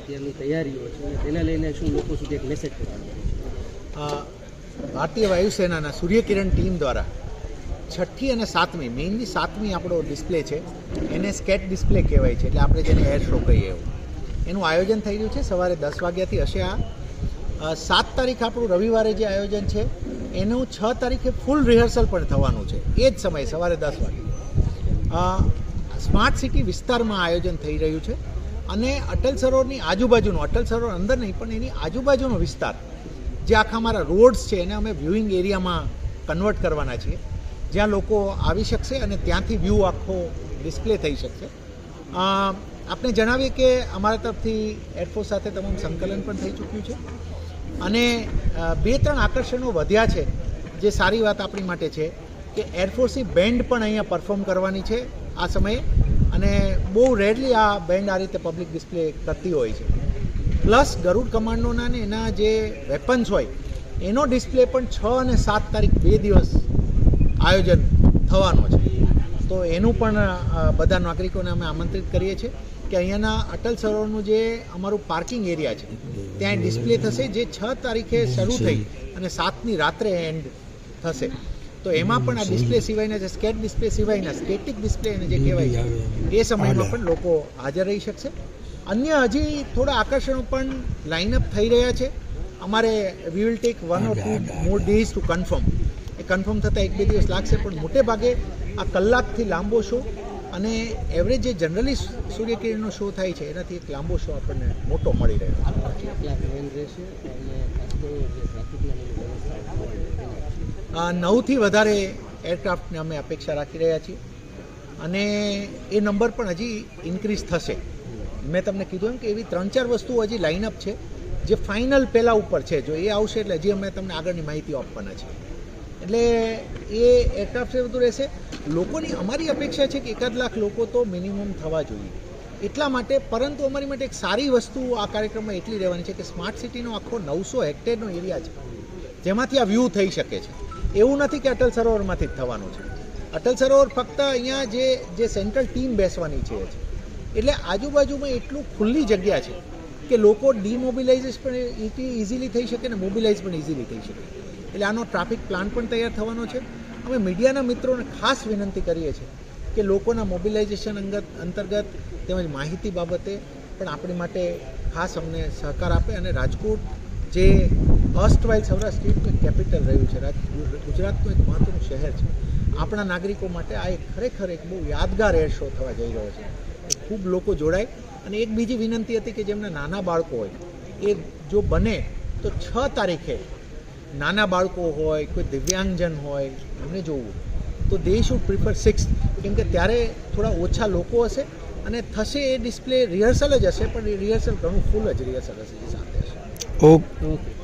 અત્યારની તૈયારીઓ છે અને તેને લઈને શું લોકો સુધી એક મેસેજ કરવાનો? ભારતીય વાયુસેનાના સૂર્યકિરણ ટીમ દ્વારા 6ઠ્ઠી અને 7મી, મેઇનલી 7મી આપણો ડિસ્પ્લે છે, એને સ્કેટ ડિસ્પ્લે કહેવાય છે, એટલે આપણે જેને એર શો કહીએ એવું, એનું આયોજન થઈ રહ્યું છે. સવારે 10 વાગ્યાથી હશે. આ 7 તારીખ આપણું રવિવારે જે આયોજન છે એનું 6 તારીખે ફૂલ રિહર્સલ પણ થવાનું છે, એ જ સમયે સવારે 10 વાગે. સ્માર્ટ સિટી વિસ્તારમાં આયોજન થઈ રહ્યું છે અને અટલ સરોવરની આજુબાજુનો, અટલ સરોવર અંદર નહીં પણ એની આજુબાજુનો વિસ્તાર, જે આખા અમારા રોડ્સ છે એને અમે વ્યુઇંગ એરિયામાં કન્વર્ટ કરવાના છીએ, જ્યાં લોકો આવી શકશે અને ત્યાંથી વ્યૂ આખો ડિસ્પ્લે થઈ શકશે. આપણે જણાવીએ કે અમારા તરફથી એરફોર્સ સાથે તમામ સંકલન પણ થઈ ચૂક્યું છે અને 2-3 આકર્ષણો વધ્યા છે, જે સારી વાત આપણી માટે છે કે એરફોર્સની બેન્ડ પણ અહીંયા પરફોર્મ કરવાની છે આ સમયે, અને બહુ રેરલી આ બેન્ડ આ રીતે પબ્લિક ડિસ્પ્લે કરતી હોય છે. પ્લસ ગરુડ કમાન્ડોના ને એના જે વેપન્સ હોય એનો ડિસ્પ્લે પણ 6 અને 7 તારીખ 2 દિવસ આયોજન થવાનો છે. તો એનું પણ બધા નાગરિકોને અમે આમંત્રિત કરીએ છીએ કે અહીંયાના અટલ સરોવરનું જે અમારું પાર્કિંગ એરિયા છે ત્યાં ડિસ્પ્લે થશે, જે 6 તારીખે શરૂ થઈ અને 7ની રાત્રે એન્ડ થશે. તો એમાં પણ આ ડિસ્પ્લે સિવાયના, જે સ્કેટ ડિસ્પ્લે સિવાયના સ્ટેટિક ડિસ્પ્લે એને જે કહેવાય છે, એ સમયમાં પણ લોકો હાજર રહી શકશે. અન્ય હજી થોડા આકર્ષણો પણ લાઇનઅપ થઈ રહ્યા છે. અમારે we will take 1 or 2 more days to confirm. એ કન્ફર્મ થતાં 1-2 દિવસ લાગશે, પણ મોટે ભાગે આ કલાકથી લાંબો શો અને એવરેજ જે જનરલી સૂર્યકિરણનો શો થાય છે એનાથી એક લાંબો શો આપણને મોટો મળી રહ્યો છે. 9થી વધારે એરક્રાફ્ટને અમે અપેક્ષા રાખી રહ્યા છીએ અને એ નંબર પણ હજી ઇન્ક્રીઝ થશે. મેં તમને કીધું એમ કે એવી 3-4 વસ્તુઓ હજી લાઇનઅપ છે જે ફાઇનલ પહેલાં ઉપર છે. જો એ આવશે એટલે હજી અમે તમને આગળની માહિતીઓ આપવાના છે. એટલે એ એરક્રાફ્ટ બધું રહેશે. લોકોની અમારી અપેક્ષા છે કે 1 લાખ લોકો તો મિનિમમ થવા જોઈએ એટલા માટે. પરંતુ અમારી માટે એક સારી વસ્તુ આ કાર્યક્રમમાં એટલી રહેવાની છે કે સ્માર્ટ સિટીનો આખો 900 હેક્ટેરનો એરિયા છે જેમાંથી આ વ્યૂ થઈ શકે છે. એવું નથી કે અટલ સરોવરમાંથી જ થવાનું છે. અટલ સરોવર ફક્ત અહીંયા જે સેન્ટ્રલ ટીમ બેસવાની છે, એટલે આજુબાજુમાં એટલું ખુલ્લી જગ્યા છે કે લોકો ડિમોબિલાઇઝેશન પણ ઇઝીલી થઈ શકે ને મોબિલાઇઝ પણ ઇઝીલી થઈ શકે. એટલે આનો ટ્રાફિક પ્લાન પણ તૈયાર થવાનો છે. અમે મીડિયાના મિત્રોને ખાસ વિનંતી કરીએ છીએ કે લોકોના મોબિલાઇઝેશન અંતર્ગત તેમજ માહિતી બાબતે પણ આપણી માટે ખાસ અમને સહકાર આપે. અને રાજકોટ જે અર્સ્ટવાઇલ સૌરાષ્ટ્ર સ્ટેટનું કેપિટલ રહ્યું છે, ગુજરાતનું એક મહત્વનું શહેર છે, આપણા નાગરિકો માટે આ એક ખરેખર એક બહુ યાદગાર એર શો થવા જઈ રહ્યો છે. ખૂબ લોકો જોડાય. અને એક બીજી વિનંતી હતી કે જેમના નાના બાળકો હોય એ જો બને તો 6 તારીખે નાના બાળકો હોય, કોઈ દિવ્યાંગજન હોય, એમને જોવું તો દે શુડ પ્રિફર 6th, કેમ કે ત્યારે થોડા ઓછા લોકો હશે અને થશે એ ડિસ્પ્લે રિહર્સલ જ હશે, પણ એ રિહર્સલ ઘણું ફૂલ જ રિહર્સલ હશે, એ સાથે હશે. ઓકે.